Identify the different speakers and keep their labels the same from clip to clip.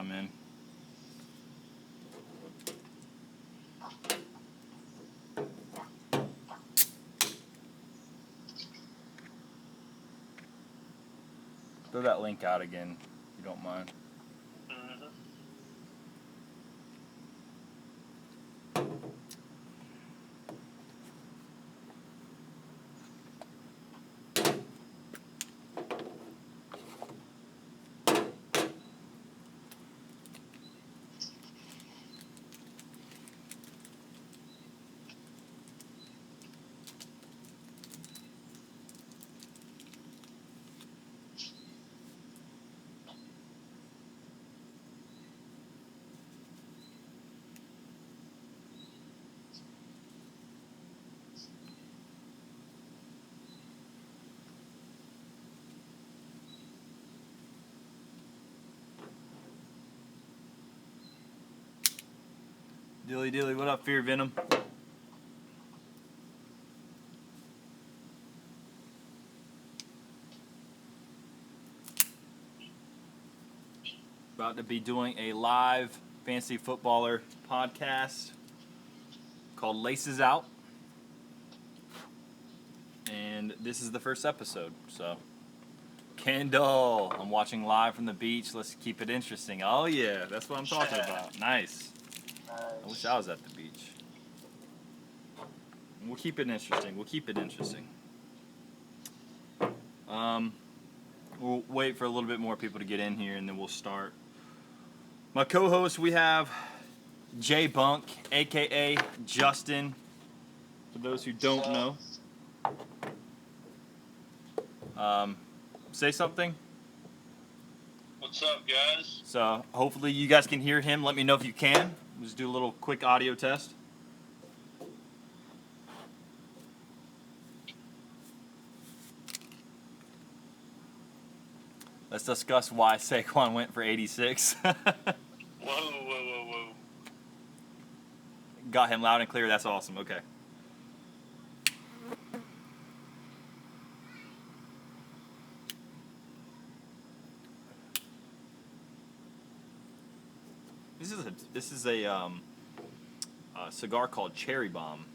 Speaker 1: come in. Throw that link out again, if you don't mind. Dilly, what up, Fear Venom? About to be doing a live fantasy footballer podcast called Laces Out. And this is the first episode, so. Kendall, I'm watching live from the beach. Let's keep it interesting. Oh yeah, that's what I'm talking about. Nice. I wish I was at the beach. We'll keep it interesting. We'll wait for a little bit more people to get in here, and then we'll start. My co-host, we have Jbunc, a.k.a. Justin, for those who don't know. Say something.
Speaker 2: What's up, guys?
Speaker 1: So hopefully you guys can hear him. Let me know if you can. Just do a little quick audio test. Let's discuss why Saquon went for 86.
Speaker 2: Whoa.
Speaker 1: Got him loud and clear. That's awesome. Okay. This is a cigar called Cherry Bomb.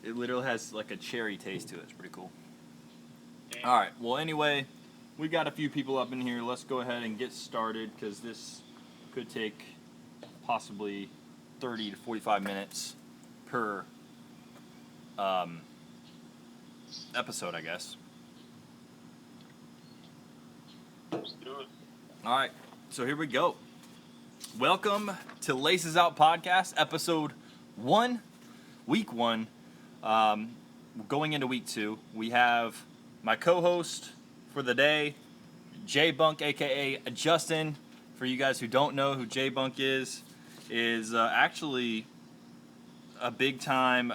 Speaker 1: It literally has like a cherry taste to it. It's pretty cool. All right. Well, anyway, we got a few people up in here. Let's go ahead and get started because this could take possibly 30 to 45 minutes per episode, I guess.
Speaker 2: Let's do it.
Speaker 1: All right, so here we go. Welcome to Laces Out Podcast, episode 1, week 1. Going into week 2, we have my co-host for the day, Jbunc, a.k.a. Justin. For you guys who don't know who Jbunc is actually a big-time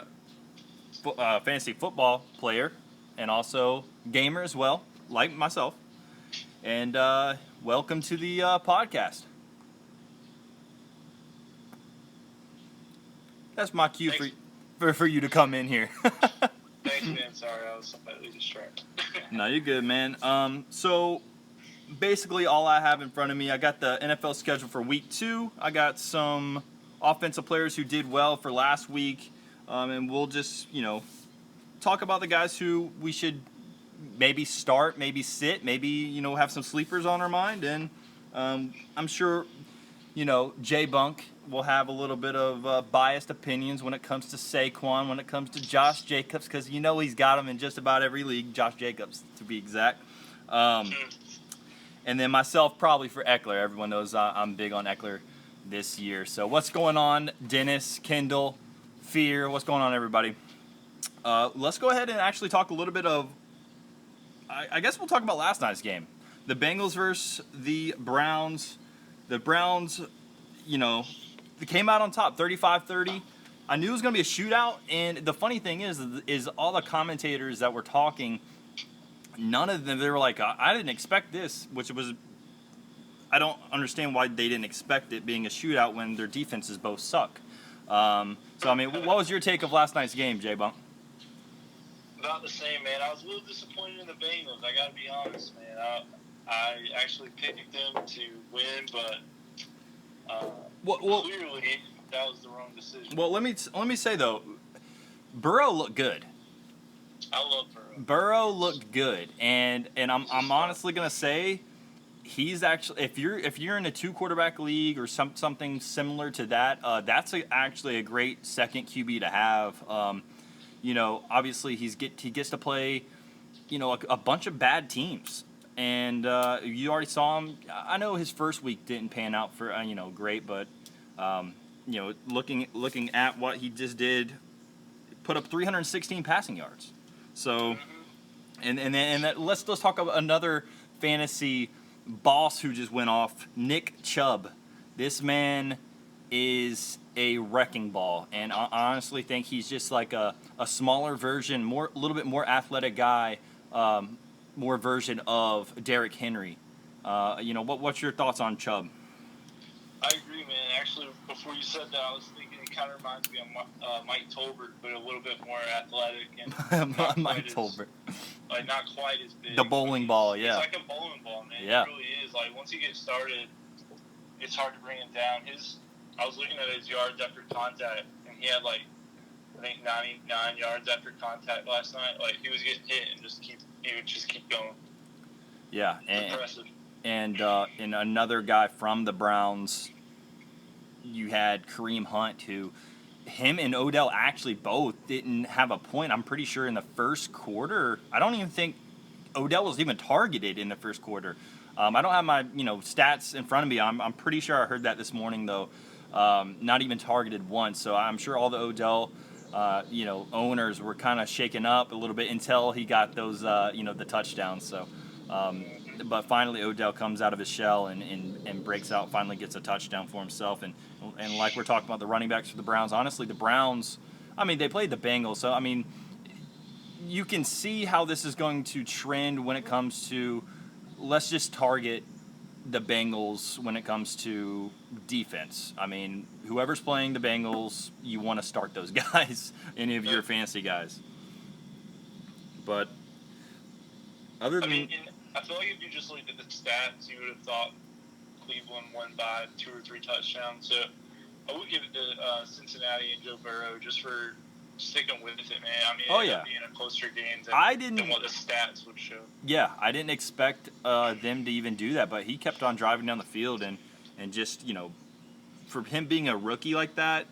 Speaker 1: fantasy football player and also gamer as well, like myself. And welcome to the podcast. That's my cue for you to come in here.
Speaker 2: Thanks, man. Sorry, I was slightly distracted.
Speaker 1: No, you're good, man. So basically all I have in front of me, I got the NFL schedule for week 2. I got some offensive players who did well for last week. And we'll just, talk about the guys who we should maybe start, maybe sit, maybe, have some sleepers on our mind. And I'm sure, Jbunc will have a little bit of biased opinions when it comes to Saquon, when it comes to Josh Jacobs, because he's got him in just about every league, Josh Jacobs to be exact. And then myself probably for Eckler. Everyone knows I'm big on Eckler this year. So what's going on, Dennis, Kendall, Fear? What's going on, everybody? Let's go ahead and actually talk a little bit of, I guess we'll talk about last night's game. The Bengals versus the Browns. The Browns, they came out on top, 35-30. I knew it was going to be a shootout, and the funny thing is all the commentators that were talking, none of them, they were like, I didn't expect this, which was, I don't understand why they didn't expect it being a shootout when their defenses both suck. What was your take of last night's game, Jbunc?
Speaker 2: About the same, man. I was a little disappointed in the Bengals. I got to be honest, man. I actually picked them to win, but
Speaker 1: Well,
Speaker 2: clearly that was the wrong decision.
Speaker 1: well, let me say though, Burrow looked good.
Speaker 2: I love Burrow.
Speaker 1: Burrow looked good, and I'm honestly gonna say he's actually if you're in a 2 quarterback league or something similar to that, that's actually a great second QB to have. Obviously he gets to play, a bunch of bad teams, and you already saw him. I know his first week didn't pan out for great, but looking at what he just did, put up 316 passing yards. So, let's talk about another fantasy boss who just went off, Nick Chubb. This man is a wrecking ball, and I honestly think he's just like a smaller version, a little bit more athletic guy, more version of Derrick Henry. What's your thoughts on Chubb?
Speaker 2: I agree, man. Actually, before you said that, I was thinking it kind of reminds me of Mike Tolbert, but a little bit more athletic and
Speaker 1: Mike Tolbert.
Speaker 2: Not quite as big.
Speaker 1: The bowling ball, yeah.
Speaker 2: It's like a bowling ball, man.
Speaker 1: Yeah.
Speaker 2: It really is. Like, once you get started, it's hard to bring him down. I was looking at his yards after contact, and he had, I think 99 yards after contact last night. Like, he was getting hit and he would just keep going.
Speaker 1: Yeah.
Speaker 2: Impressive.
Speaker 1: And another guy from the Browns, you had Kareem Hunt, who him and Odell actually both didn't have a point. I'm pretty sure in the first quarter. I don't even think Odell was even targeted in the first quarter. I don't have my stats in front of me. I'm pretty sure I heard that this morning though. Not even targeted once. So I'm sure all the Odell owners were kind of shaken up a little bit until he got those the touchdowns. So. But finally, Odell comes out of his shell and breaks out. Finally, gets a touchdown for himself. And like we're talking about the running backs for the Browns. Honestly, the Browns. They played the Bengals, so you can see how this is going to trend when it comes to. Let's just target the Bengals when it comes to defense. Whoever's playing the Bengals, you want to start those guys. Any of your fantasy guys. But other than.
Speaker 2: I feel like if you just looked at the stats, you would have thought Cleveland won by 2 or 3 touchdowns. So I would give it to Cincinnati and Joe Burrow just for sticking with it, man. It ended up being a closer game than what the stats would show. Yeah,
Speaker 1: I didn't expect them to even do that, but he kept on driving down the field and just, for him being a rookie like that,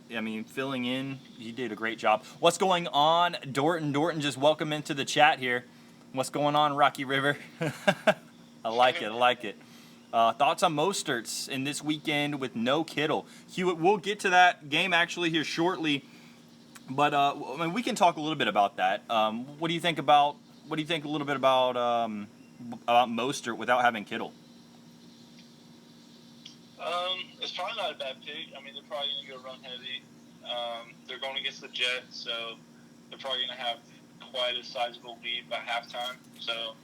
Speaker 1: filling in, he did a great job. What's going on, Dorton? Dorton just welcome into the chat here. What's going on, Rocky River? I like it. Thoughts on Mostert's in this weekend with no Kittle? Hewitt, we'll get to that game actually here shortly, but we can talk a little bit about that. What do you think a little bit about Mostert without having Kittle?
Speaker 2: It's probably not a bad pick. They're probably going to go run heavy. They're going against the Jets, so they're probably going to have quite a sizable lead by halftime, so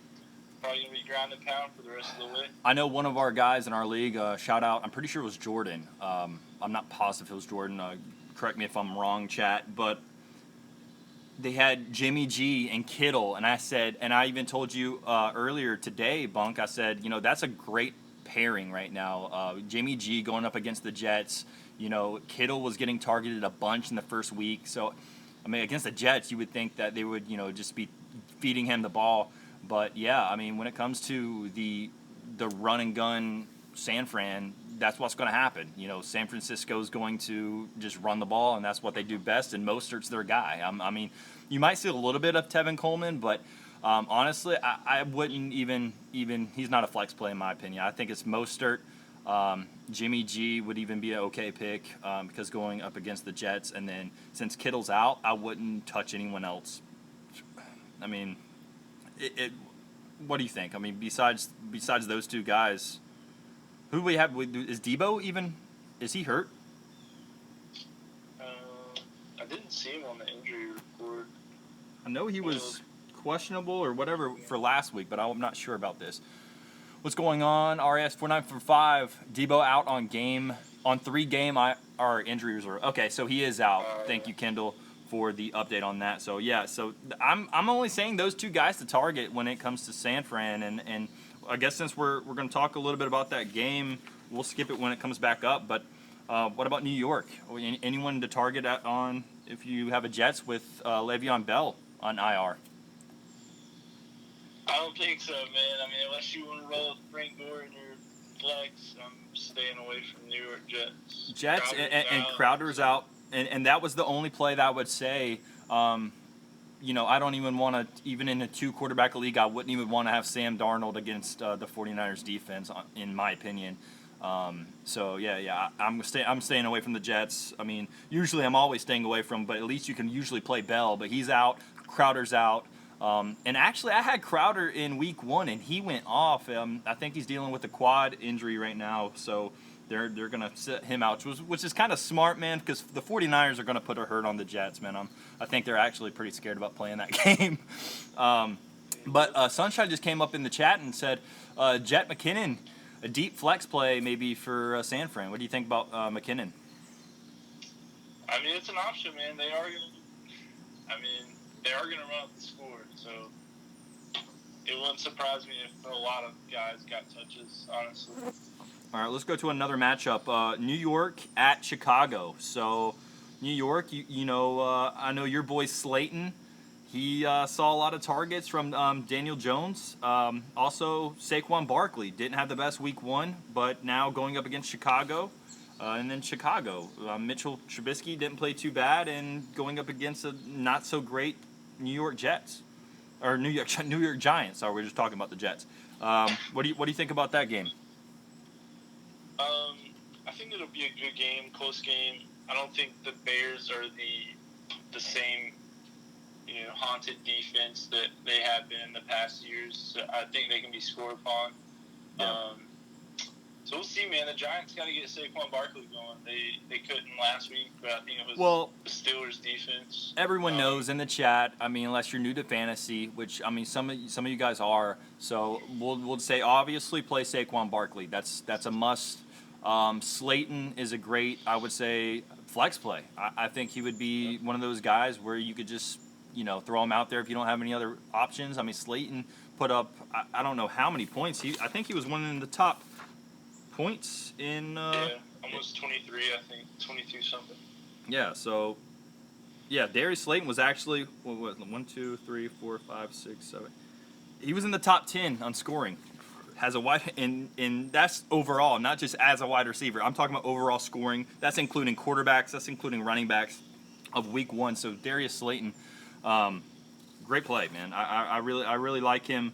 Speaker 2: probably going to be ground and pound for the rest of the way.
Speaker 1: I know one of our guys in our league, shout out, I'm pretty sure it was Jordan. I'm not positive it was Jordan. Correct me if I'm wrong, chat, but they had Jimmy G and Kittle, and I said, and I even told you earlier today, Bunk, I said, that's a great pairing right now. Jimmy G going up against the Jets. Kittle was getting targeted a bunch in the first week, so against the Jets, you would think that they would, just be feeding him the ball. But, yeah, when it comes to the run and gun San Fran, that's what's going to happen. San Francisco's going to just run the ball, and that's what they do best, and Mostert's their guy. You might see a little bit of Tevin Coleman, but honestly, I wouldn't even he's not a flex play in my opinion. I think it's Mostert. Jimmy G would even be an okay pick because going up against the Jets, and then since Kittle's out, I wouldn't touch anyone else. What do you think? Besides those two guys, who do we have? Is Debo even? Is he hurt?
Speaker 2: I didn't see him on the injury report.
Speaker 1: I know he was questionable or whatever for last week, but I'm not sure about this. What's going on? RS 4945. Debo out on 3 game injury reserve. Okay, so he is out. Thank you, Kendall, for the update on that. So yeah, so I'm only saying those two guys to target when it comes to San Fran, and I guess since we're going to talk a little bit about that game, we'll skip it when it comes back up. But what about New York? Anyone to target on if you have a Jets with Le'Veon Bell on IR?
Speaker 2: I don't think so, man. I mean, unless you want to roll with Frank Gore in your flex, I'm staying away from New York Jets.
Speaker 1: And Crowder's out, and that was the only play that I would say. I don't even want to, even in a 2-quarterback league, I wouldn't even want to have Sam Darnold against the 49ers defense, in my opinion. I'm staying away from the Jets. I mean, usually I'm always staying away from, but at least you can usually play Bell. But he's out, Crowder's out. And actually, I had Crowder in week 1, and he went off. I think he's dealing with a quad injury right now, so they're going to sit him out, which is kind of smart, man, because the 49ers are going to put a hurt on the Jets, man. I think they're actually pretty scared about playing that game. But Sunshine just came up in the chat and said, Jet McKinnon, a deep flex play maybe for San Fran. What do you think about McKinnon?
Speaker 2: I mean, it's an option, man. They are going to run up the score, so it wouldn't surprise me if a lot of guys got touches, honestly.
Speaker 1: All right, let's go to another matchup. New York at Chicago. So, New York, I know your boy Slayton. He saw a lot of targets from Daniel Jones. Also, Saquon Barkley didn't have the best week 1, but now going up against Chicago. And then Chicago. Mitchell Trubisky didn't play too bad, and going up against a not-so-great New York Jets. Or New York Giants. Sorry, we're just talking about the Jets. What do you think about that game?
Speaker 2: I think it'll be a good game, close game. I don't think the Bears are the same, haunted defense that they have been in the past years. So I think they can be scored upon.
Speaker 1: Yeah.
Speaker 2: So we'll see, man. The Giants got to get Saquon Barkley going. They couldn't last week, but I think it was the Steelers' defense.
Speaker 1: Everyone knows in the chat. I mean, unless you're new to fantasy, which I mean, some of you guys are. So we'll say obviously play Saquon Barkley. That's a must. Slayton is a great, I would say, flex play. I think he would be one of those guys where you could just throw him out there if you don't have any other options. I mean, Slayton put up I don't know how many points. I think he was one in the top points in
Speaker 2: almost 23, I think 22 something.
Speaker 1: Yeah, so Darius Slayton was actually 1, 2, 3, 4, 5, 6, 7. He was in the top 10 on scoring. Has a wide and that's overall, not just as a wide receiver. I'm talking about overall scoring. That's including quarterbacks. That's including running backs of week 1. So Darius Slayton, great play, man. I really like him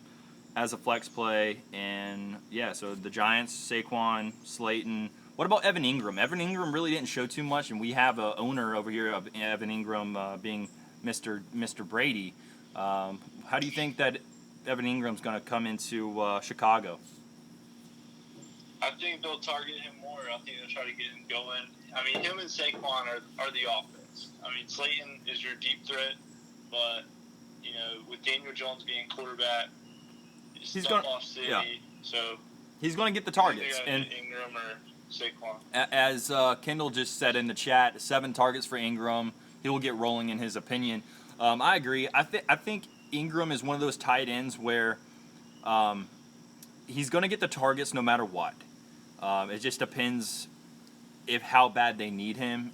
Speaker 1: as a flex play. And so the Giants, Saquon, Slayton. What about Evan Ingram? Evan Ingram really didn't show too much, and we have a owner over here of Evan Ingram being Mr. Brady. How do you think that Evan Ingram's going to come into Chicago?
Speaker 2: I think they'll target him more. I think they'll try to get him going. I mean, him and Saquon are the offense. I mean, Slayton is your deep threat, but with Daniel Jones being quarterback, he's going off city, so
Speaker 1: he's going to get the targets. And
Speaker 2: Ingram or Saquon.
Speaker 1: As Kendall just said in the chat, 7 targets for Ingram. He will get rolling in his opinion. I agree. I think Ingram is one of those tight ends where he's going to get the targets no matter what. It just depends how bad they need him,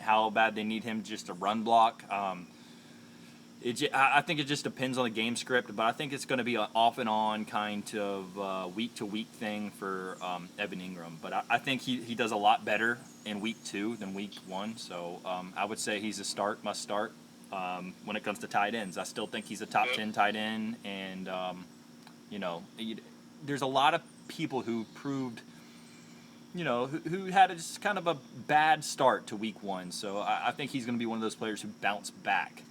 Speaker 1: just to run block. I think it just depends on the game script, but I think it's going to be an off and on kind of week-to-week thing for Evan Ingram. But I think he does a lot better in week 2 than week 1, so I would say he's a must start. When it comes to tight ends, I still think he's a top 10 tight end, and there's a lot of people who proved, who had just kind of a bad start to week 1. So I think he's going to be one of those players who bounce back.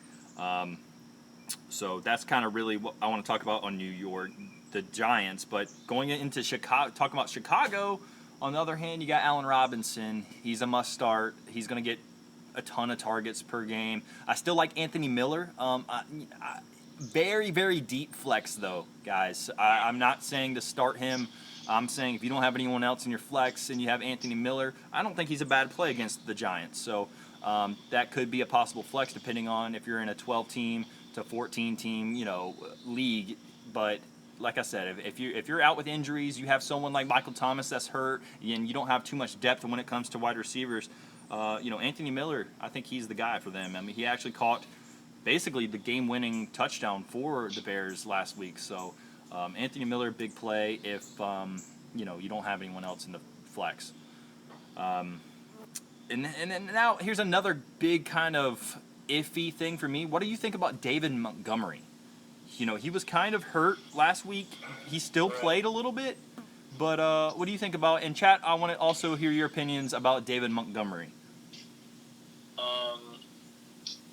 Speaker 1: So that's kind of really what I want to talk about on New York, the Giants. But going into Chicago, talking about Chicago, on the other hand, you got Allen Robinson. He's a must start. He's going to get a ton of targets per game. I still like Anthony Miller. Very, very deep flex, though, guys. I'm not saying to start him. I'm saying if you don't have anyone else in your flex and you have Anthony Miller, I don't think he's a bad play against the Giants. So that could be a possible flex depending on if you're in a 12-team to 14-team, league. But like I said, if you're out with injuries, you have someone like Michael Thomas that's hurt, and you don't have too much depth when it comes to wide receivers. Anthony Miller, I think he's the guy for them. I mean, he actually caught basically the game-winning touchdown for the Bears last week. So Anthony Miller, big play if you don't have anyone else in the flex. And then now here's another big kind of iffy thing for me. What do you think about David Montgomery? He was kind of hurt last week. He still played a little bit. But what do you think about? And chat, I want to also hear your opinions about David Montgomery.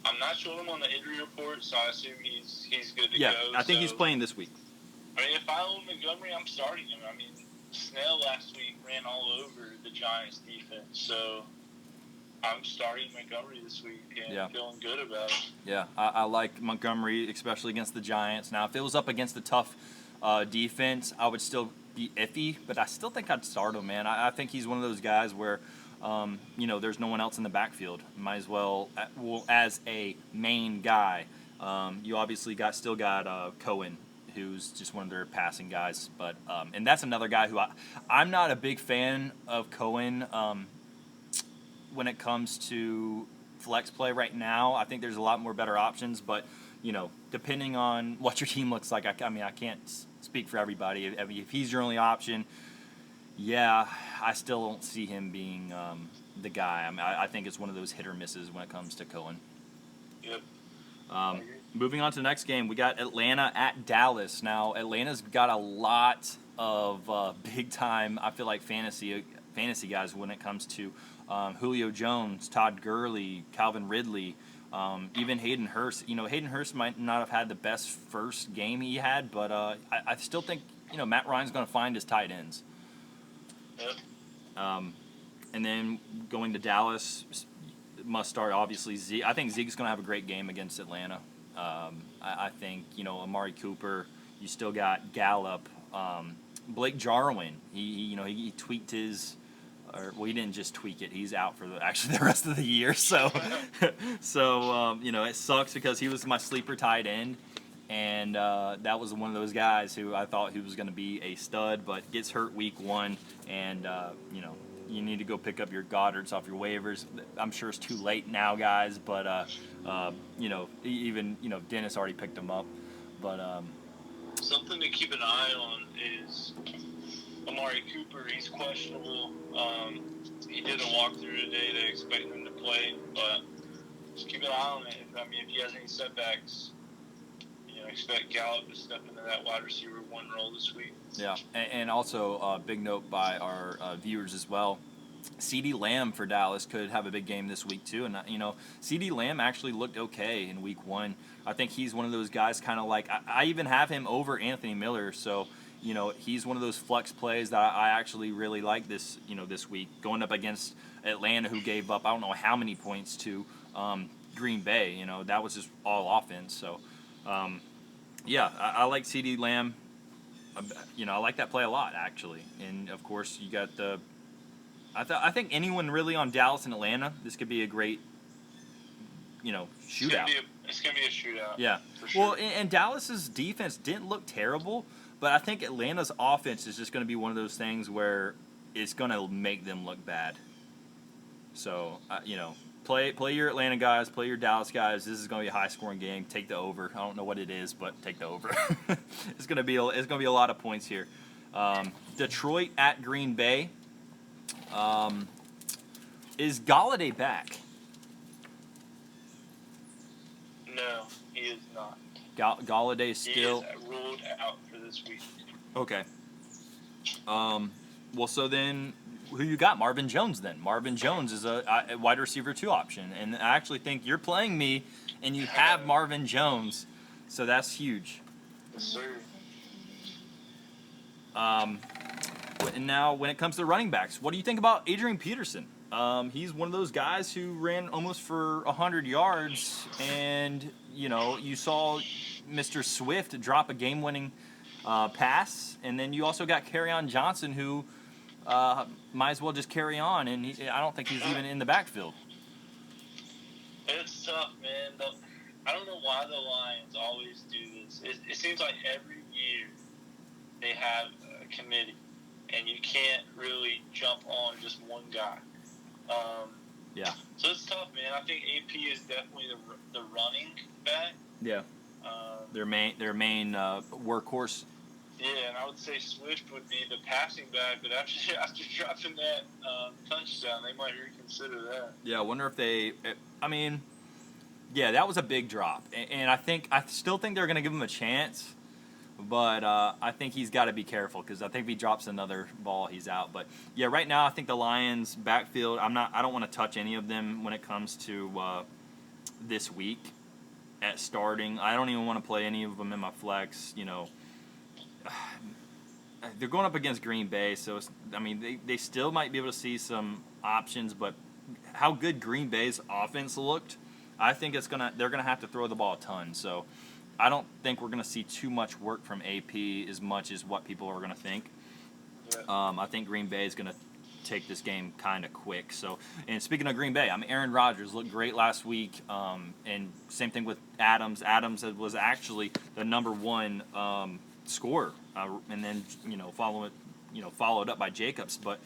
Speaker 2: I'm not showing him on the injury report, so I assume he's good to go.
Speaker 1: Yeah, I think he's playing this week.
Speaker 2: I mean, if I own Montgomery, I'm starting him. I mean, Snell last week ran all over the Giants' defense, so I'm starting Montgomery this week and feeling good about it.
Speaker 1: Yeah, I like Montgomery, especially against the Giants. Now, if it was up against a tough defense, I would still be iffy, but I still think I'd start him, man. I think he's one of those guys where, there's no one else in the backfield. Might as well, as a main guy. You obviously still got Cohen, who's just one of their passing guys. But and that's another guy who I'm not a big fan of Cohen when it comes to flex play right now. I think there's a lot more better options, but depending on what your team looks like, I can't speak for everybody. If he's your only option, I still don't see him being the guy. I think it's one of those hit or misses when it comes to Cohen.
Speaker 2: Yep.
Speaker 1: Moving on to the next game, we got Atlanta at Dallas. Now, Atlanta's got a lot of big-time, I feel like, fantasy guys when it comes to Julio Jones, Todd Gurley, Calvin Ridley, even Hayden Hurst. Hayden Hurst might not have had the best first game he had, but I still think, Matt Ryan's going to find his tight ends.
Speaker 2: Yep.
Speaker 1: And then going to Dallas, must start, obviously, Zeke. I think Zeke's going to have a great game against Atlanta. I think, Amari Cooper, you still got Gallup. Blake Jarwin, he tweaked his... he didn't just tweak it. He's out for the rest of the year. So, it sucks because he was my sleeper tight end, and that was one of those guys who I thought he was going to be a stud, but gets hurt week 1, and you need to go pick up your Goddards off your waivers. I'm sure it's too late now, guys, but even Dennis already picked him up, but
Speaker 2: something to keep an eye on is Amari Cooper. He's questionable. He did a walkthrough today. They expect him to play, but just keep an eye on it. If he has any setbacks, expect Gallup to step into that wide receiver 1 role this week.
Speaker 1: Yeah, and also big note by our viewers as well. CeeDee Lamb for Dallas could have a big game this week too, and CeeDee Lamb actually looked okay in week 1. I think he's one of those guys, kind of like I even have him over Anthony Miller, so. He's one of those flex plays that I actually really like this week, going up against Atlanta, who gave up I don't know how many points to Green Bay. That was just all offense. So, I like CeeDee Lamb. I like that play a lot, actually. And, of course, you got the I think anyone really on Dallas and Atlanta, this could be a great, shootout.
Speaker 2: It's going to be a shootout.
Speaker 1: Yeah.
Speaker 2: For sure.
Speaker 1: Well, and Dallas's defense didn't look terrible, but I think Atlanta's offense is just going to be one of those things where it's going to make them look bad. So, play your Atlanta guys, play your Dallas guys. This is going to be a high-scoring game. Take the over. I don't know what it is, but take the over. It's going to be a lot of points here. Detroit at Green Bay. Is Galladay back?
Speaker 2: No, he is not.
Speaker 1: Galladay still...
Speaker 2: He is ruled out for this week.
Speaker 1: Okay. Well, so then, who you got? Marvin Jones, then. Marvin Jones is a wide receiver 2 option. And I actually think you're playing me, and you have Marvin Jones, so that's huge.
Speaker 2: Yes, sir.
Speaker 1: And now, when it comes to running backs, what do you think about Adrian Peterson? He's one of those guys who ran almost for 100 yards, and, you saw Mr. Swift drop a game-winning pass, and then you also got Kerryon Johnson, who might as well just carry on, and I don't think he's even in the backfield.
Speaker 2: It's tough, man. I don't know why the Lions always do this. It seems like every year they have a committee, and you can't really jump on just one guy.
Speaker 1: Yeah.
Speaker 2: So it's tough, man. I think AP is definitely the running back.
Speaker 1: Yeah. Their main workhorse.
Speaker 2: Yeah, and I would say Swift would be the passing back, but after dropping that touchdown, they might reconsider that.
Speaker 1: Yeah, I wonder if they. I mean, yeah, that was a big drop, and I still think they're going to give him a chance, but I think he's got to be careful because I think if he drops another ball, he's out. But yeah, right now I think the Lions backfield. I don't want to touch any of them when it comes to this week at starting. I don't even want to play any of them in my flex. They're going up against Green Bay, so they still might be able to see some options, but how good Green Bay's offense looked, I think they're gonna have to throw the ball a ton. So I don't think we're gonna see too much work from AP as much as what people are gonna think.
Speaker 2: Yeah.
Speaker 1: I think Green Bay is gonna take this game kind of quick. So, and speaking of Green Bay, Aaron Rodgers looked great last week, and same thing with Adams. Adams was actually the number one scorer, and then followed up by Jacobs. But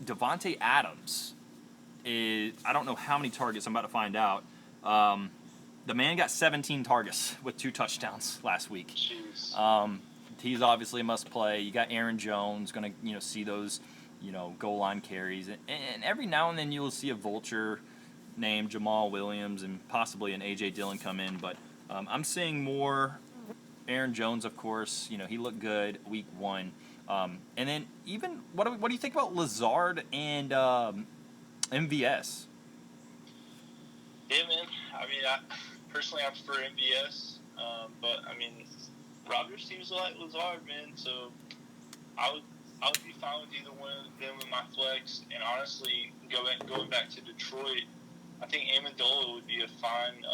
Speaker 1: Devontae Adams I don't know how many targets. I'm about to find out. The man got 17 targets with 2 touchdowns last week.
Speaker 2: Jeez.
Speaker 1: He's obviously a must play. You got Aaron Jones going to see those goal line carries, and every now and then you'll see a vulture named Jamal Williams and possibly an A.J. Dillon come in. But I'm seeing more Aaron Jones, of course. He looked good week 1. And then even what do you think about Lazard and MVS?
Speaker 2: Yeah, man. Personally, I prefer MVS, but Rodgers seems like Lazard, man. So I would be fine with either one of them in my flex. And honestly, going back to Detroit, I think Amendola would be a fine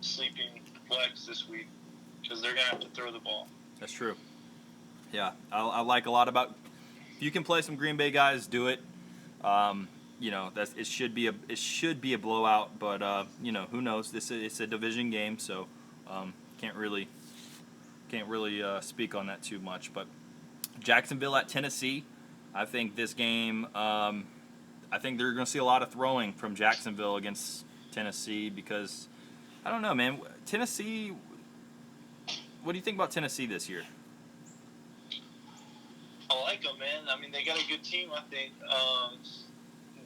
Speaker 2: sleeping flex this week because they're gonna have to throw the ball.
Speaker 1: That's true. Yeah, I like a lot about. If you can play some Green Bay guys, do it. It should be a blowout, but who knows? It's a division game, so can't really speak on that too much. But Jacksonville at Tennessee, I think this game. I think they're going to see a lot of throwing from Jacksonville against Tennessee because I don't know, man. Tennessee. What do you think about Tennessee this year?
Speaker 2: I like them, man. They got a good team, I think.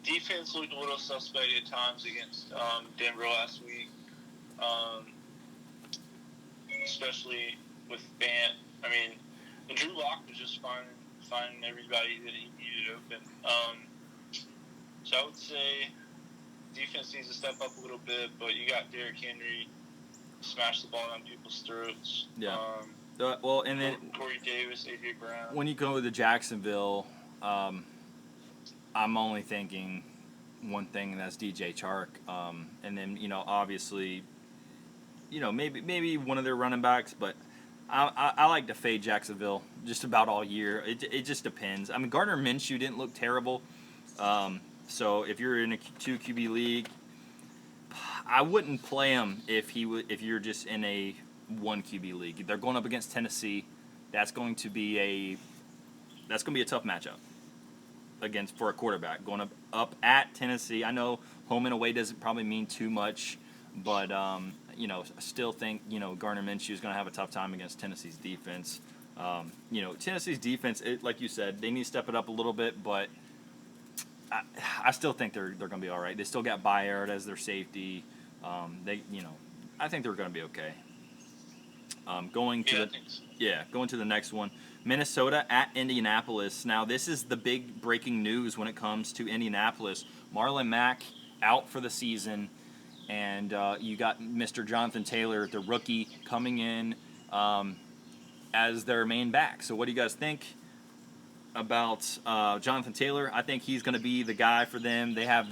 Speaker 2: Defense looked a little suspect at times against Denver last week, especially with Bant. And Drew Lock was just finding everybody that he needed open. So I would say defense needs to step up a little bit, but you got Derrick Henry, smash the ball down people's throats.
Speaker 1: Yeah. And then
Speaker 2: Corey Davis, A.J. Brown.
Speaker 1: When you go to Jacksonville, I'm only thinking one thing, and that's DJ Chark. And then obviously, maybe one of their running backs, but I like to fade Jacksonville just about all year. It just depends. Gardner Minshew didn't look terrible. So if you're in a 2 QB league, I wouldn't play him if you're just in a 1 QB league. They're going up against Tennessee. That's going to be a tough matchup for a quarterback going up at Tennessee. I know home and away doesn't probably mean too much, but I still think Gardner Minshew is going to have a tough time against Tennessee's defense. Tennessee's defense, like you said, they need to step it up a little bit, but I still think they're going to be all right. They still got Bayard as their safety. I think they're going to be okay. Going to the next one, Minnesota at Indianapolis. Now, this is the big breaking news when it comes to Indianapolis. Marlon Mack out for the season, and you got Mr. Jonathan Taylor, the rookie, coming in as their main back. So what do you guys think about Jonathan Taylor? I think he's going to be the guy for them. They have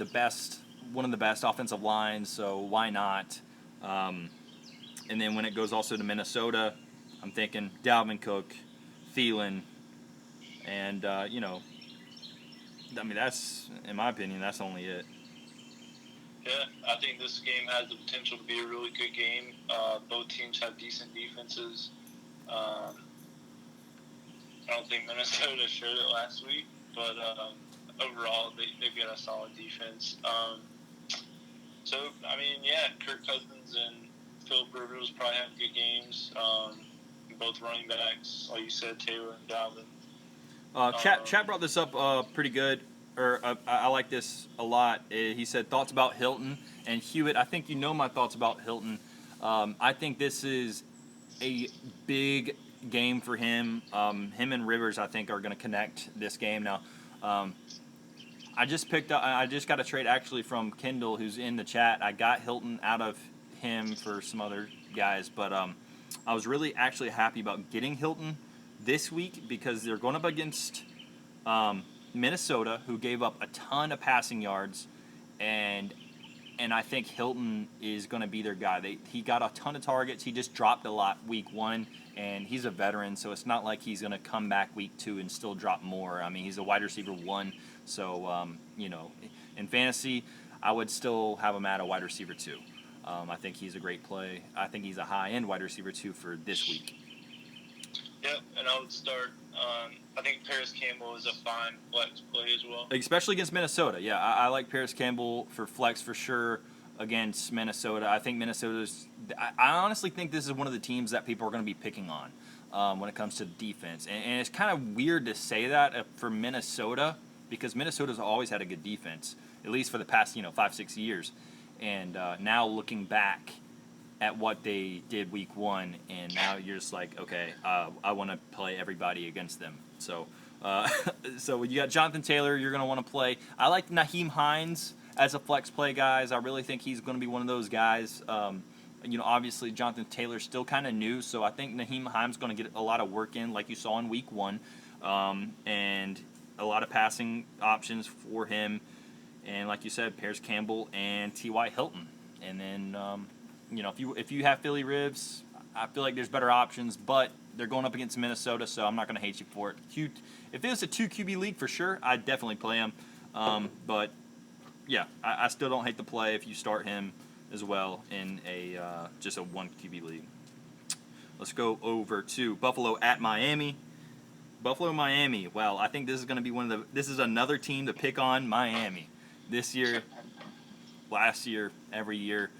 Speaker 1: one of the best offensive lines, so why not? And then when it goes also to Minnesota, I'm thinking Dalvin Cook, Thielen, and that's, in my opinion, that's only it.
Speaker 2: Yeah, I think this game has the potential to be a really good game. Both teams have decent defenses. I don't think Minnesota showed it last week, but overall they've got a solid defense. So I mean, yeah, Kirk Cousins and Philip Rivers probably have good games. Both running backs, like you said, Taylor and Dalvin.
Speaker 1: Chat brought this up pretty good, or I like this a lot. He said thoughts about Hilton and Hewitt. I think you know my thoughts about Hilton. I think this is a big game for him. Him and Rivers, I think, are going to connect this game now. I just picked up. I just got a trade actually from Kendall, who's in the chat. I got Hilton out of him for some other guys, but I was really actually happy about getting Hilton this week because they're going up against Minnesota, who gave up a ton of passing yards, and I think Hilton is going to be their guy. He got a ton of targets. He just dropped a lot week 1, and he's a veteran, so it's not like he's going to come back week 2 and still drop more. I mean, he's a wide receiver 1, so in fantasy, I would still have him at a wide receiver 2. I think he's a great play. I think he's a high-end wide receiver 2 for this week.
Speaker 2: Yep, and I would start. I think Paris Campbell is a fine flex play as well.
Speaker 1: Especially against Minnesota. Yeah, I like Paris Campbell for flex for sure against Minnesota. I think Minnesota's. I honestly think this is one of the teams that people are going to be picking on when it comes to defense. And it's kind of weird to say that for Minnesota because Minnesota's always had a good defense, at least for the past 5-6 years. And now looking back at what they did week 1, and now you're just like, okay, I want to play everybody against them. So, so you got Jonathan Taylor, you're going to want to play. I like Nyheim Hines as a flex play, guys. I really think he's going to be one of those guys. Obviously Jonathan Taylor's still kind of new, so I think Nyheim Hines going to get a lot of work in, like you saw in week 1, and a lot of passing options for him. And like you said, Paris Campbell and T.Y. Hilton, and then. If you have Philly Rivs, I feel like there's better options, but they're going up against Minnesota, so I'm not going to hate you for it. If it was a 2 QB league for sure, I'd definitely play him. But yeah, I still don't hate the play if you start him as well in a just a 1 QB league. Let's go over to Buffalo at Miami. Buffalo, Miami. Well, I think this is going to be this is another team to pick on. Miami this year, last year, every year.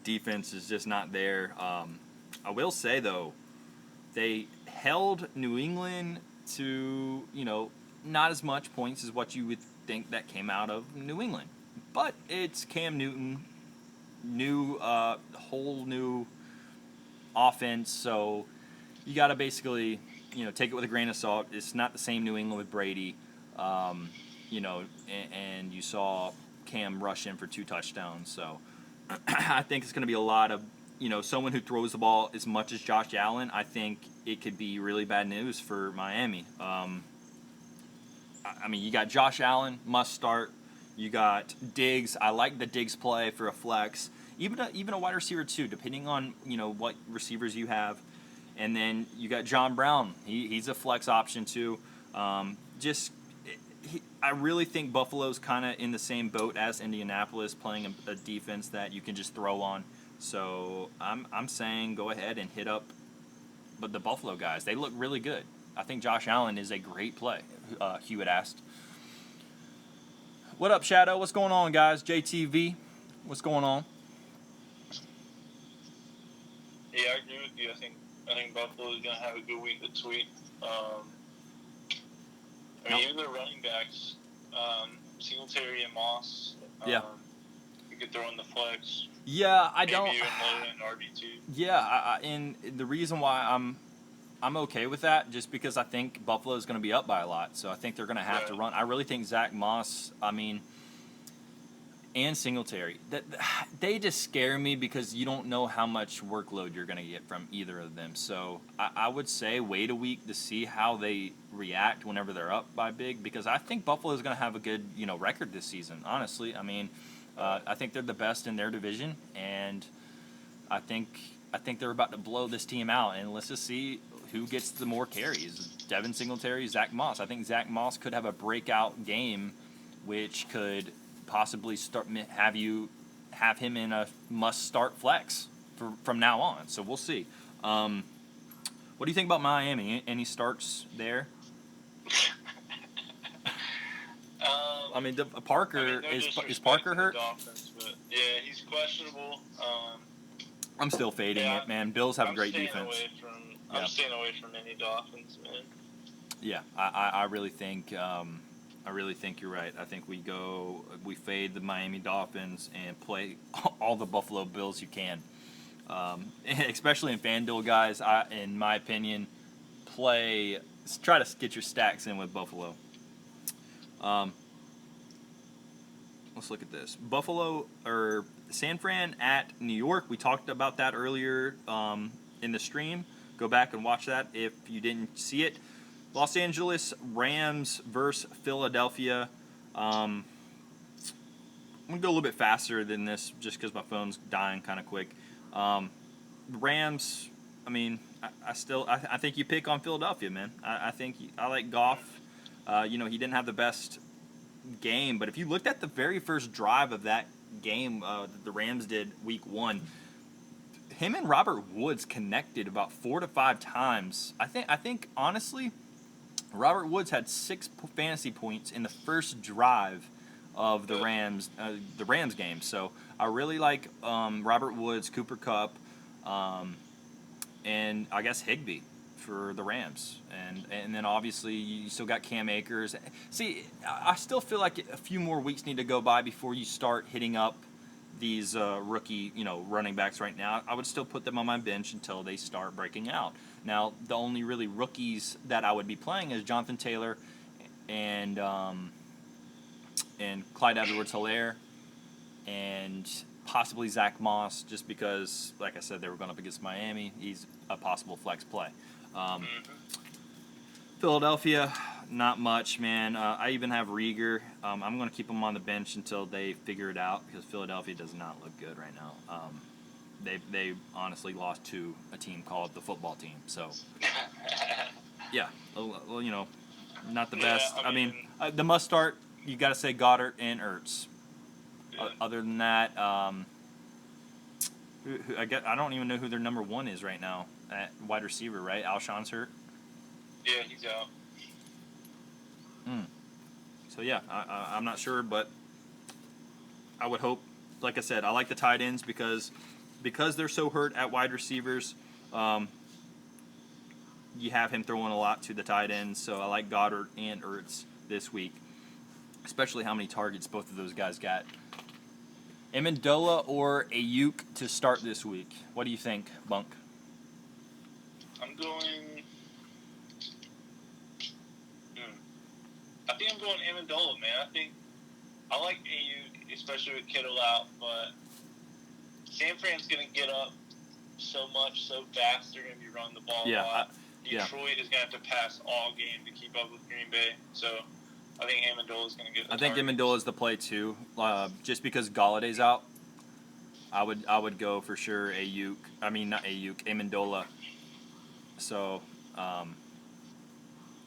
Speaker 1: Defense is just not there. I will say, though, they held New England to, not as much points as what you would think that came out of New England. But it's Cam Newton, whole new offense, so you got to basically, take it with a grain of salt. It's not the same New England with Brady, and you saw Cam rush in for 2 touchdowns, so I think it's going to be a lot of, someone who throws the ball as much as Josh Allen. I think it could be really bad news for Miami. You got Josh Allen, must start. You got Diggs. I like the Diggs play for a flex. Even a wide receiver, too, depending on, what receivers you have. And then you got John Brown. He's a flex option, too. I really think Buffalo's kind of in the same boat as Indianapolis, playing a defense that you can just throw on. So I'm saying go ahead and hit up the Buffalo guys. They look really good. I think Josh Allen is a great play, Hewitt asked. What up, Shadow? What's going on, guys? JTV, what's going on?
Speaker 2: Yeah, I agree with you. I think Buffalo is going to have a good week this week. Even their running backs, Singletary and Moss. You could throw in the flex.
Speaker 1: Yeah, I don't.
Speaker 2: Maybe even low in RB2.
Speaker 1: Yeah, and the reason why I'm okay with that, just because I think Buffalo is going to be up by a lot, so I think they're going to have to run. I really think Zach Moss, and Singletary, they just scare me because you don't know how much workload you're going to get from either of them. So I would say wait a week to see how they react whenever they're up by big, because I think Buffalo is going to have a good record this season. Honestly, I think they're the best in their division, and I think they're about to blow this team out. And let's just see who gets the more carries: Devin Singletary, Zach Moss. I think Zach Moss could have a breakout game, which could possibly have him in a must-start flex from now on. So we'll see. What do you think about Miami? Any starts there? I mean, Parker
Speaker 2: no
Speaker 1: is
Speaker 2: disrespect
Speaker 1: Parker
Speaker 2: to the
Speaker 1: hurt?
Speaker 2: Dolphins, but yeah, he's questionable.
Speaker 1: I'm still fading
Speaker 2: Yeah,
Speaker 1: it, man. Bills have
Speaker 2: I'm
Speaker 1: great
Speaker 2: staying
Speaker 1: defense.
Speaker 2: away from.
Speaker 1: Yeah.
Speaker 2: I'm staying away from any Dolphins, man.
Speaker 1: Yeah, I really think you're right. I think we fade the Miami Dolphins and play all the Buffalo Bills you can, especially in FanDuel, guys. In my opinion, try to get your stacks in with Buffalo. Let's look at this. Buffalo or San Fran at New York. We talked about that earlier in the stream. Go back and watch that if you didn't see it. Los Angeles Rams versus Philadelphia. I'm going to go a little bit faster than this just because my phone's dying kind of quick. Rams, I mean, I think you pick on Philadelphia, man. I think I like Goff. He didn't have the best game, but if you looked at the very first drive of that game that the Rams did week 1, him and Robert Woods connected about 4 to 5 times. I think honestly, Robert Woods had 6 fantasy points in the first drive of the Rams game. So I really like Robert Woods, Cooper Kupp, and I guess Higbee for the Rams, and then obviously you still got Cam Akers. See, I still feel like a few more weeks need to go by before you start hitting up these rookie running backs right now. I would still put them on my bench until they start breaking out. Now the only really rookies that I would be playing is Jonathan Taylor and Clyde Edwards-Helaire and possibly Zach Moss, just because, like I said, they were going up against Miami. He's a possible flex play. Philadelphia, not much, man. I even have Rieger. I'm going to keep him on the bench until they figure it out because Philadelphia does not look good right now. They honestly lost to a team called the football team. So, yeah, well, not the best.
Speaker 2: Yeah,
Speaker 1: I mean, the must start, you got to say Goddard and Ertz.
Speaker 2: Yeah.
Speaker 1: Other than that, I don't even know who their number 1 is right now at wide receiver, right? Alshon's hurt.
Speaker 2: Yeah, he's out.
Speaker 1: So yeah, I'm not sure, but I would hope. Like I said, I like the tight ends because they're so hurt at wide receivers. You have him throwing a lot to the tight ends, so I like Goddard and Ertz this week, especially how many targets both of those guys got. Amendola or Ayuk to start this week? What do you think, Bunk?
Speaker 2: I'm going. I think I'm going Amendola, man. I like AU, especially with Kittle out, but San Fran's going to get up so much, so fast. They're going to be running the ball a lot. Detroit is going to have to pass all game to keep up with Green Bay. So I think Amendola is going to get the targets.
Speaker 1: Amendola is the play too. Just because Galladay's out, I would go for sure Ayuk. I mean, not Ayuk, Amendola. So,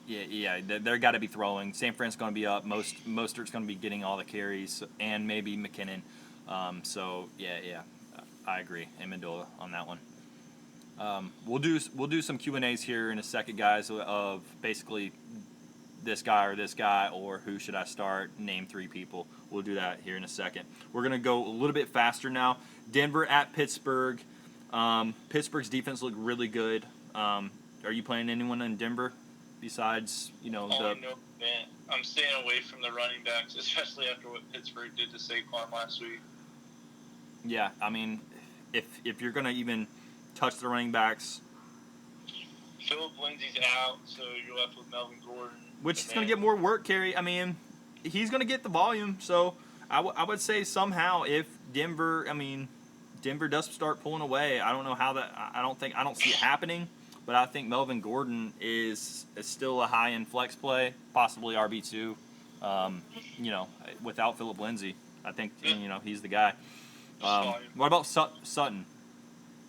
Speaker 1: they're got to be throwing. San Fran's going to be up. Mostert's going to be getting all the carries, and maybe McKinnon. I agree. Amendola on that one. We'll do some Q&As here in a second, guys, of basically this guy or who should I start, name 3 people. We'll do that here in a second. We're going to go a little bit faster now. Denver at Pittsburgh. Pittsburgh's defense looked really good. Are you playing anyone in Denver besides,
Speaker 2: No, man. I'm staying away from the running backs, especially after what Pittsburgh did to Saquon last week.
Speaker 1: Yeah, I mean, if you're going to even touch the running backs.
Speaker 2: Philip Lindsay's out, so you're left with Melvin Gordon.
Speaker 1: Which is going to get more work, Kerry. I mean, he's going to get the volume, so I would say somehow if Denver does start pulling away, I don't know how that. I don't see it happening, but I think Melvin Gordon is still a high-end flex play, possibly RB2. Without Philip Lindsay, I think he's the guy. What about Sutton?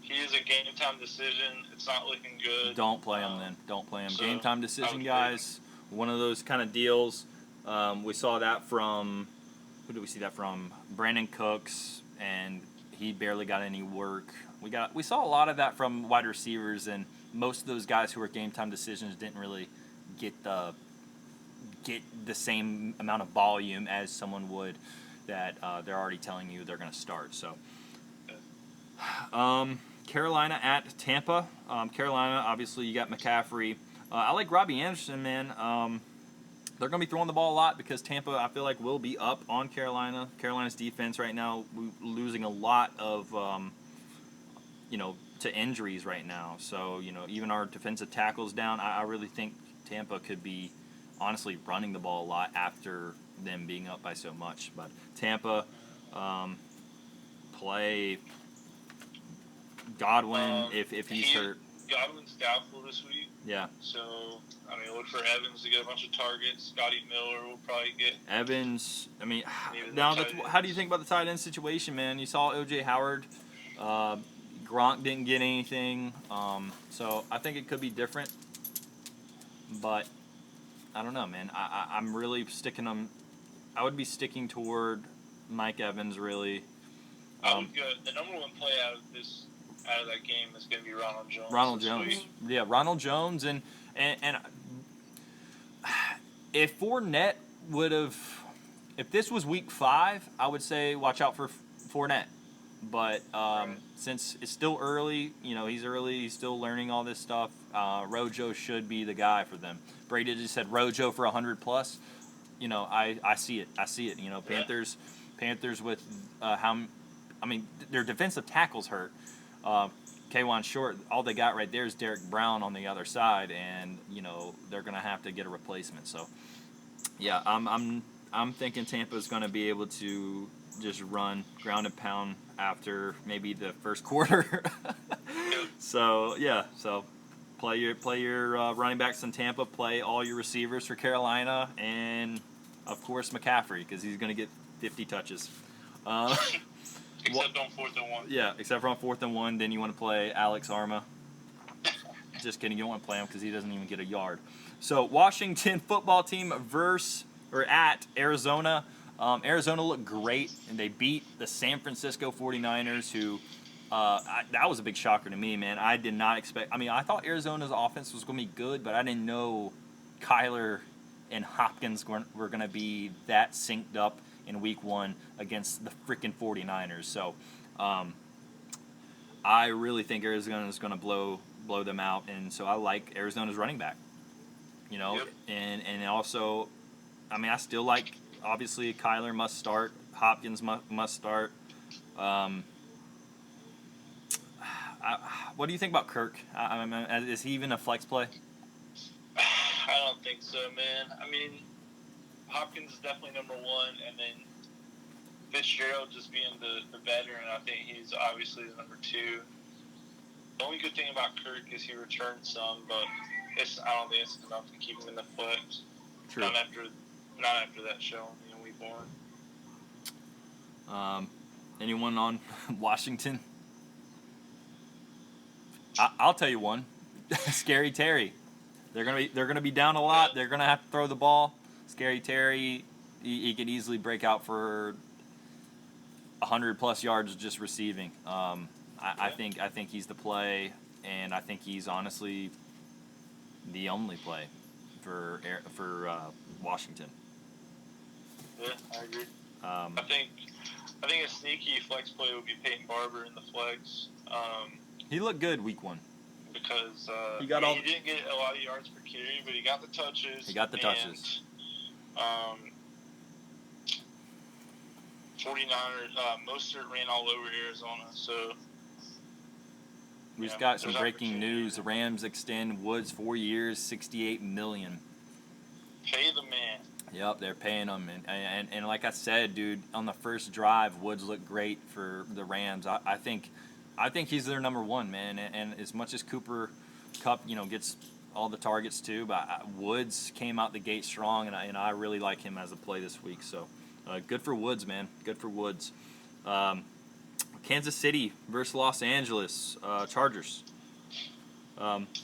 Speaker 2: He is a game-time decision. It's not looking good.
Speaker 1: Don't play him then. Don't play him.
Speaker 2: So
Speaker 1: Game-time decision, guys. One of those kind of deals. We saw that from – who did we see that from? Brandon Cooks, and he barely got any work. We saw a lot of that from wide receivers, and most of those guys who are game time decisions didn't really get the same amount of volume as someone would that they're already telling you they're going to start. So, Carolina at Tampa. Carolina, obviously, you got McCaffrey. I like Robbie Anderson, man. They're going to be throwing the ball a lot because Tampa, I feel like, will be up on Carolina. Carolina's defense right now losing a lot of, to injuries right now. So, even our defensive tackles down. I really think Tampa could be, honestly, running the ball a lot after them being up by so much. But Tampa, play Godwin if he's hurt.
Speaker 2: Godwin's doubtful this week.
Speaker 1: Yeah.
Speaker 2: So, look for Evans to get a bunch of targets. Scotty Miller will probably get
Speaker 1: Evans. Now how do you think about the tight end situation, man? You saw O.J. Howard. Gronk didn't get anything. So I think it could be different. But I don't know, man. I'm really sticking them. I would be sticking toward Mike Evans, really.
Speaker 2: I would go. The number one play out of that game is going to be Ronald Jones.
Speaker 1: Ronald Jones. Yeah, Ronald Jones. And if Fournette would have, if this was week 5, I would say watch out for Fournette. But since it's still early, he's early, he's still learning all this stuff. Rojo should be the guy for them. Brady just said Rojo for 100 plus. I see it. Panthers with their defensive tackles hurt. K'Wan Short, all they got right there is Derek Brown on the other side, and they're gonna have to get a replacement. So, yeah, I'm thinking Tampa's gonna be able to just run ground and pound after maybe the first quarter. So play your running backs in Tampa, play all your receivers for Carolina, and of course McCaffrey because he's gonna get 50 touches.
Speaker 2: Except on 4th and 1.
Speaker 1: Yeah, except for on 4th and 1. Then you want to play Alex Arma. Just kidding. You don't want to play him because he doesn't even get a yard. So Washington football team at Arizona. Arizona looked great, and they beat the San Francisco 49ers, who that was a big shocker to me, man. I did not expect. I thought Arizona's offense was going to be good, but I didn't know Kyler and Hopkins were going to be that synced up in week 1 against the freaking 49ers. So I really think Arizona is going to blow them out, and so I like Arizona's running back.
Speaker 2: Yep.
Speaker 1: And also, I still like, obviously, Kyler must start, Hopkins must start. What do you think about Kirk? Is he even a flex play?
Speaker 2: I don't think so, man. Hopkins is definitely number 1, and then Fitzgerald just being the veteran, I think he's obviously the number 2. The only good thing about Kirk is he returned some, but I don't think it's enough to keep him in the flex.
Speaker 1: True.
Speaker 2: Not after that show in week 1.
Speaker 1: Anyone on Washington? I'll tell you one. Scary Terry. They're gonna be down a lot. They're gonna have to throw the ball. Scary Terry, he could easily break out for 100+ yards just receiving. I think he's the play, and I think he's honestly the only play for Washington.
Speaker 2: Yeah, I agree. I think a sneaky flex play would be Peyton Barber in the flex.
Speaker 1: He looked good week 1.
Speaker 2: Because
Speaker 1: he
Speaker 2: didn't get a lot of yards per carry, but he got the touches. And 49ers, Mostert ran all over Arizona, so...
Speaker 1: We just got some breaking news. The Rams extend Woods 4 years, $68 million.
Speaker 2: Pay the man.
Speaker 1: Yep, they're paying him. And like I said, dude, on the first drive, Woods looked great for the Rams. I think he's their number 1, man. And as much as Cooper Kupp, gets all the targets too, but Woods came out the gate strong, and I really like him as a play this week. So good for Woods, man. Good for Woods. Kansas City versus Los Angeles Chargers.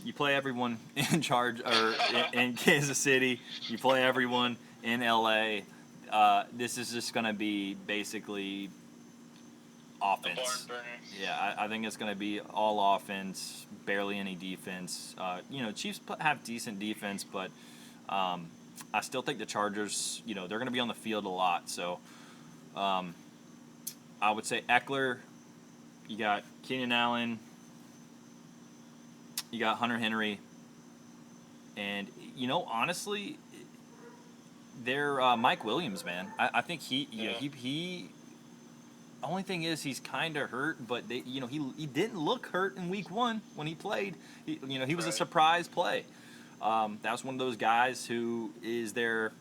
Speaker 1: You play everyone in in Kansas City. You play everyone in LA. This is just going to be basically
Speaker 2: barn
Speaker 1: offense.
Speaker 2: burner.
Speaker 1: Yeah, I think it's going to be all offense, barely any defense. Chiefs have decent defense, but I still think the Chargers, they're going to be on the field a lot. So I would say Eckler, you got Keenan Allen, you got Hunter Henry, and, honestly, they're Mike Williams, man. I think he only thing is he's kind of hurt, but he didn't look hurt in week 1 when he played. He was a surprise play. That was one of those guys who is their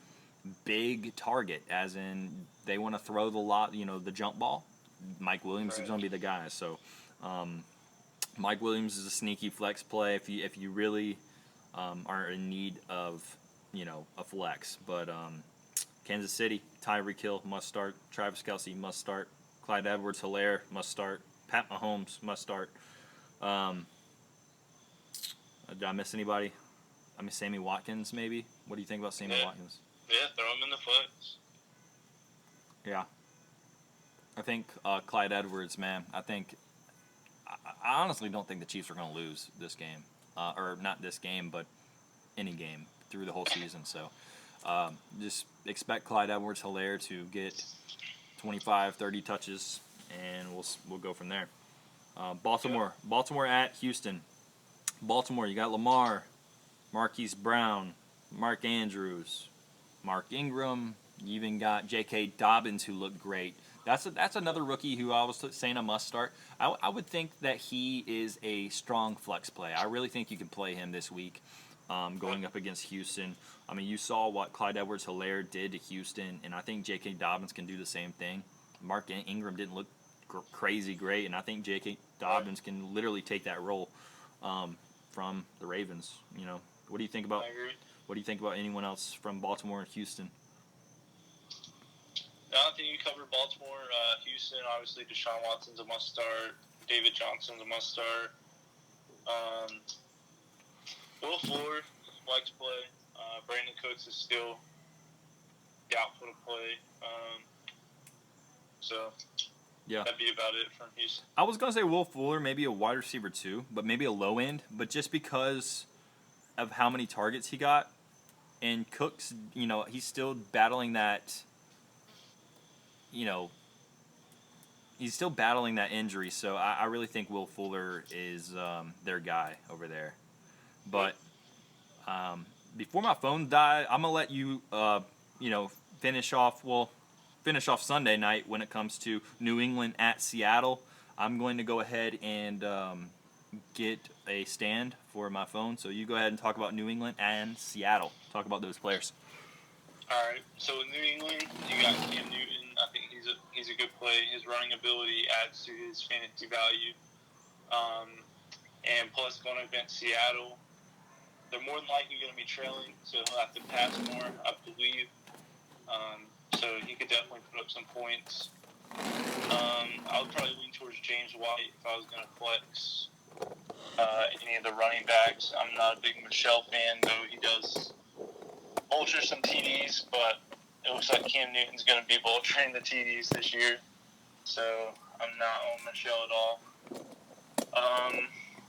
Speaker 1: big target, as in they want to throw the jump ball. Mike Williams is going to be the guy. So Mike Williams is a sneaky flex play if you really are in need of a flex. But Kansas City, Tyreek Hill must start. Travis Kelce must start. Clyde Edwards-Helaire must start. Pat Mahomes must start. Did I miss anybody? Sammy Watkins, maybe? What do you think about Sammy Watkins?
Speaker 2: Yeah, throw him in the flex.
Speaker 1: Yeah. I think Clyde Edwards, man. I honestly don't think the Chiefs are going to lose this game. Or not this game, but any game through the whole season. So just expect Clyde Edwards-Helaire to get 25, 30 touches, and we'll go from there. Baltimore at Houston. Baltimore, you got Lamar, Marquise Brown, Mark Andrews, Mark Ingram. You even got J.K. Dobbins, who looked great. That's another rookie who I was saying I must start. I would think that he is a strong flex play. I really think you can play him this week going up against Houston. You saw what Clyde Edwards-Helaire did to Houston, and I think J.K. Dobbins can do the same thing. Mark Ingram didn't look crazy great, and I think J.K. Dobbins can literally take that role from the Ravens. What do you think about?
Speaker 2: I agree.
Speaker 1: What do you think about anyone else from Baltimore and Houston?
Speaker 2: I think you covered Baltimore, Houston. Obviously, Deshaun Watson's a must start. David Johnson's a must start. Will Fuller, flex play. Brandon Cooks is still doubtful to play.
Speaker 1: Yeah,
Speaker 2: that'd be about it from Houston.
Speaker 1: I was gonna say Will Fuller, maybe a wide receiver too, but maybe a low end. But just because of how many targets he got, and Cooks, he's still battling that. He's still battling that injury, so I really think Will Fuller is their guy over there. But before my phone died, I'm gonna let you finish off Sunday night when it comes to New England at Seattle. I'm going to go ahead and get a stand for my phone, so you go ahead and talk about New England and Seattle. Talk about those players.
Speaker 2: All right. So in New England, you got Cam Newton. I think he's a good play. His running ability adds to his fantasy value. And plus, going against Seattle, they're more than likely going to be trailing, so he'll have to pass more, I believe. So he could definitely put up some points. I would probably lean towards James White if I was going to flex any of the running backs. I'm not a big Michelle fan, though he does vulture some TDs, but it looks like Cam Newton's going to be vulturing the TDs this year. So I'm not on Michelle at all.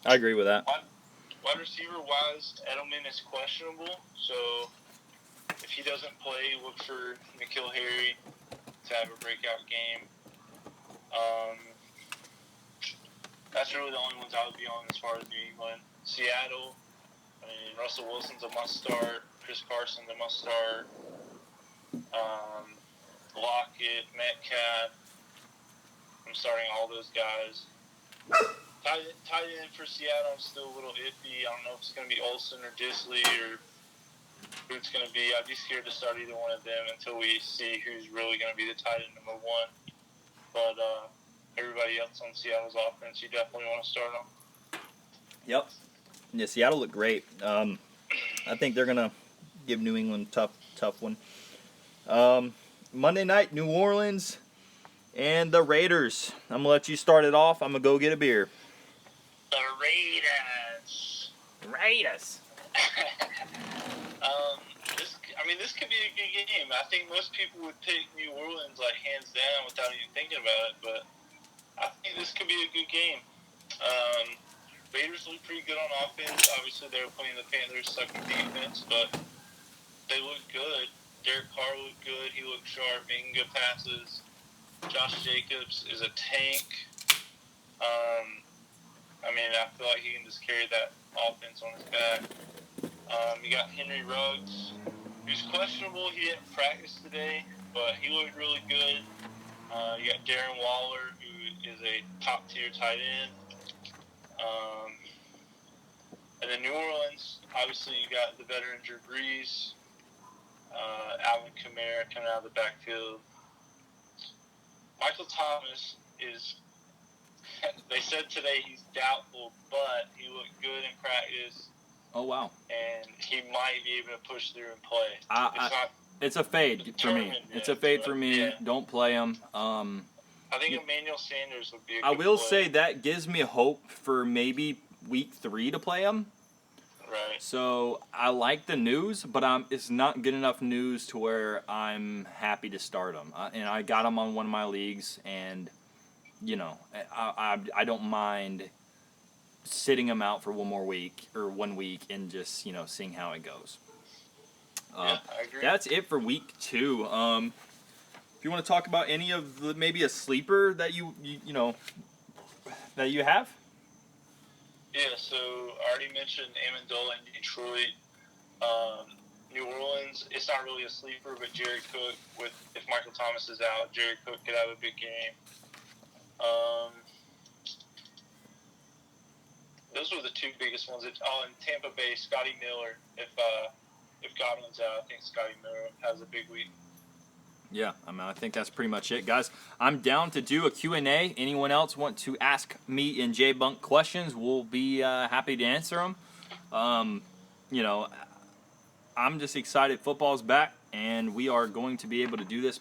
Speaker 1: I agree with that.
Speaker 2: Wide receiver-wise, Edelman is questionable, so if he doesn't play, look for N'Keal Harry to have a breakout game. That's really the only ones I would be on as far as New England. Seattle, Russell Wilson's a must-start. Chris Carson's a must-start. Lockett, Metcalf. I'm starting all those guys. Tight end for Seattle, I'm still a little iffy. I don't know if it's going to be Olsen or Disley or who it's going to be. I'd be scared to start either one of them until we see who's really going to be the tight end number one. But everybody else on Seattle's offense, you definitely want to start them.
Speaker 1: Yep. Yeah, Seattle looked great. I think they're going to give New England a tough one. Monday night, New Orleans and the Raiders. I'm going to let you start it off. I'm going to go get a beer.
Speaker 2: The Raiders. This could be a good game. I think most people would pick New Orleans hands down without even thinking about it, but I think this could be a good game. Raiders look pretty good on offense. Obviously, they were playing the Panthers' second defense, but they look good. Derek Carr looked good. He looked sharp, making good passes. Josh Jacobs is a tank. I feel like he can just carry that offense on his back. You got Henry Ruggs, who's questionable. He didn't practice today, but he looked really good. You got Darren Waller, who is a top-tier tight end. And then New Orleans, obviously you got the veteran Drew Brees, Alvin Kamara coming out of the backfield. Michael Thomas is, they said today he's doubtful, but he looked good in practice.
Speaker 1: Oh, wow.
Speaker 2: And he might be able to push through and play.
Speaker 1: It's a fade for me. It's a fade for me.
Speaker 2: Yeah.
Speaker 1: Don't play him.
Speaker 2: I think Emmanuel Sanders would be a good
Speaker 1: I will
Speaker 2: play.
Speaker 1: say that gives me hope for maybe week 3 to play him.
Speaker 2: Right.
Speaker 1: So I like the news, but it's not good enough news to where I'm happy to start him. And I got him on one of my leagues, and I don't mind sitting him out for 1 week and just seeing how it goes.
Speaker 2: Yeah, I agree.
Speaker 1: That's it for week 2. If you want to talk about any of maybe a sleeper that you have.
Speaker 2: Yeah, so I already mentioned Amendola in Detroit. New Orleans, it's not really a sleeper, but Jared Cook, if Michael Thomas is out, Jared Cook could have a big game. Those were the 2 biggest ones. In Tampa Bay, Scotty Miller. If Godwin's out, I think Scotty Miller has a big week.
Speaker 1: Yeah, I think that's pretty much it, guys. I'm down to do a Q&A. Anyone else want to ask me and Jbunc questions, we'll be happy to answer them. I'm just excited football's back, and we are going to be able to do this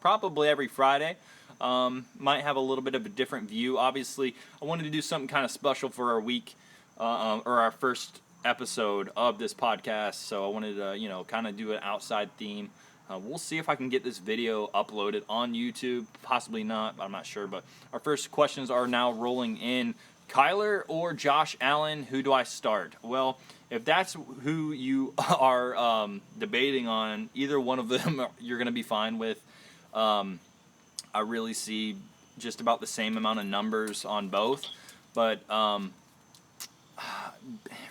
Speaker 1: probably every Friday. Might have a little bit of a different view. Obviously, I wanted to do something kind of special for our week, or our first episode of this podcast, so I wanted to, kind of do an outside theme. We'll see if I can get this video uploaded on YouTube. Possibly not, I'm not sure. But our first questions are now rolling in. Kyler or Josh Allen, who do I start? Well, if that's who you are debating on, either one of them you're going to be fine with. I really see just about the same amount of numbers on both. But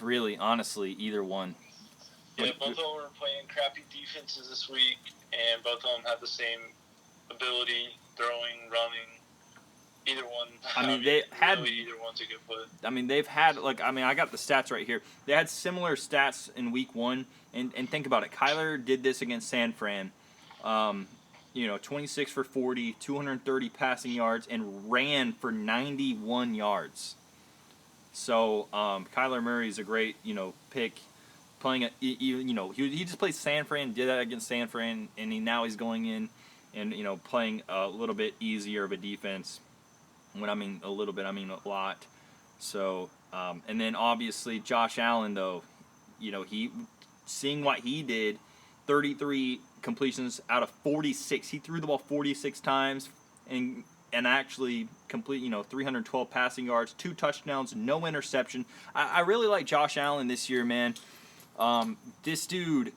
Speaker 1: really, honestly, either one.
Speaker 2: Yeah, both of them are playing crappy defenses this week, and both of them have the same ability, throwing, running. Either one. Either one's a good play.
Speaker 1: They've had, I got the stats right here. They had similar stats in week 1, and think about it. Kyler did this against San Fran. 26 for 40, 230 passing yards, and ran for 91 yards. So, Kyler Murray is a great, pick. Playing he just played San Fran, did that against San Fran, and now he's going in and playing a little bit easier of a defense. When I mean a little bit, I mean a lot. So and then obviously Josh Allen, though, he seeing what he did, 33 completions out of 46. He threw the ball 46 times and actually complete 312 passing yards, 2 touchdowns, no interception. I really like Josh Allen this year, man. This dude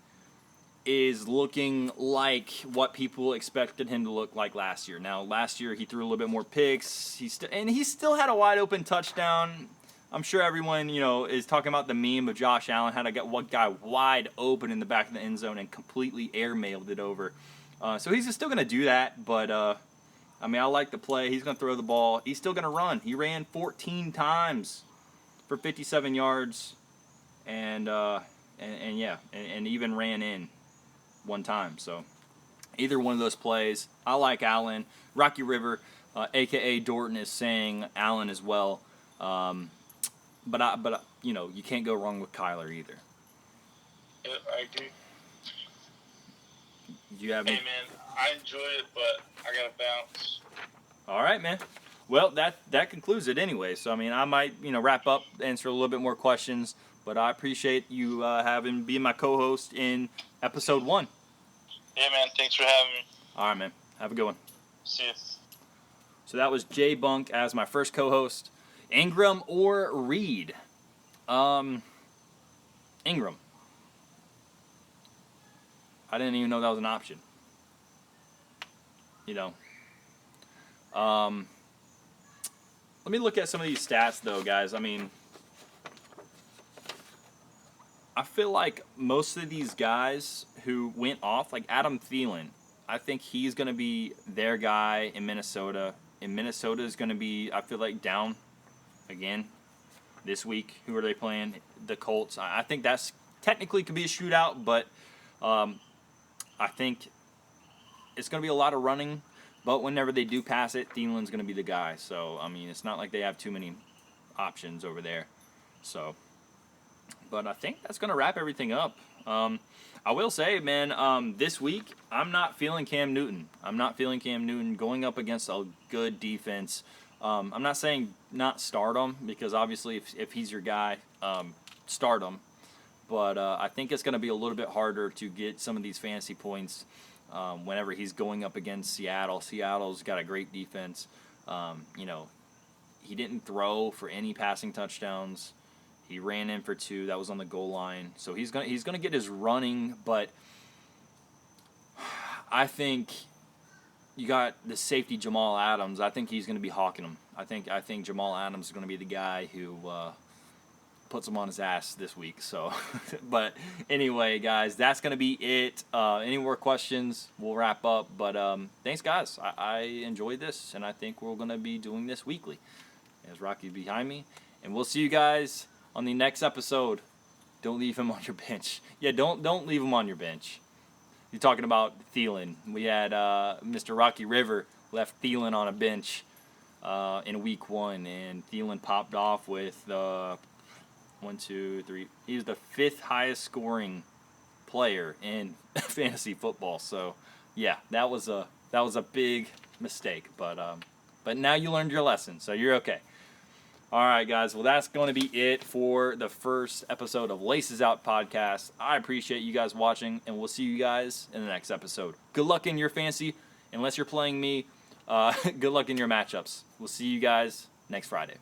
Speaker 1: is looking like what people expected him to look like last year. Now, last year he threw a little bit more picks. He still had a wide open touchdown. I'm sure everyone is talking about the meme of Josh Allen had one guy wide open in the back of the end zone and completely airmailed it over. So he's still going to do that, but I like the play. He's going to throw the ball. He's still going to run. He ran 14 times for 57 yards, and even ran in 1 time. So either one of those plays, I like Allen. Rocky River, a.k.a. Dorton, is saying Allen as well. But you can't go wrong with Kyler either.
Speaker 2: Yeah, I agree.
Speaker 1: Do you have any?
Speaker 2: Hey, man, I enjoy it, but I got to bounce.
Speaker 1: All right, man. Well, that concludes it anyway. So, I might, wrap up, answer a little bit more questions. But I appreciate you being my co-host in episode 1.
Speaker 2: Yeah, man. Thanks for having me.
Speaker 1: All right, man. Have a good one.
Speaker 2: See you.
Speaker 1: So that was Jbunc as my first co-host. Ingram or Reed? Ingram. I didn't even know that was an option. You know. Let me look at some of these stats, though, guys. I mean, I feel like most of these guys who went off, like Adam Thielen, I think he's going to be their guy in Minnesota. And Minnesota is going to be, I feel like, down again this week. Who are they playing? The Colts. I think that's technically could be a shootout, but I think it's going to be a lot of running. But whenever they do pass it, Thielen's going to be the guy. So, I mean, it's not like they have too many options over there. So, but I think that's going to wrap everything up. I will say, man, this week, I'm not feeling Cam Newton. I'm not feeling Cam Newton going up against a good defense. I'm not saying not start him, because obviously if he's your guy, start him. But I think it's going to be a little bit harder to get some of these fantasy points whenever he's going up against Seattle. Seattle's got a great defense. You know, he didn't throw for any passing touchdowns. He ran in for 2. That was on the goal line. So he's gonna get his running, but I think you got the safety Jamal Adams. I think he's gonna be hawking him. I think Jamal Adams is gonna be the guy who puts him on his ass this week. So, but anyway, guys, that's gonna be it. Any more questions? We'll wrap up. But thanks, guys. I enjoyed this, and I think we're gonna be doing this weekly. As Rocky's behind me, and we'll see you guys on the next episode. Don't leave him on your bench. Yeah, don't leave him on your bench. You're talking about Thielen. We had Mr. Rocky River left Thielen on a bench in week 1, and Thielen popped off with 1, 2, 3. He was the 5th highest scoring player in fantasy football. So yeah, that was a big mistake. But now you learned your lesson, so you're okay. All right, guys. Well, that's going to be it for the first episode of Laces Out Podcast. I appreciate you guys watching, and we'll see you guys in the next episode. Good luck in your fantasy. Unless you're playing me, good luck in your matchups. We'll see you guys next Friday.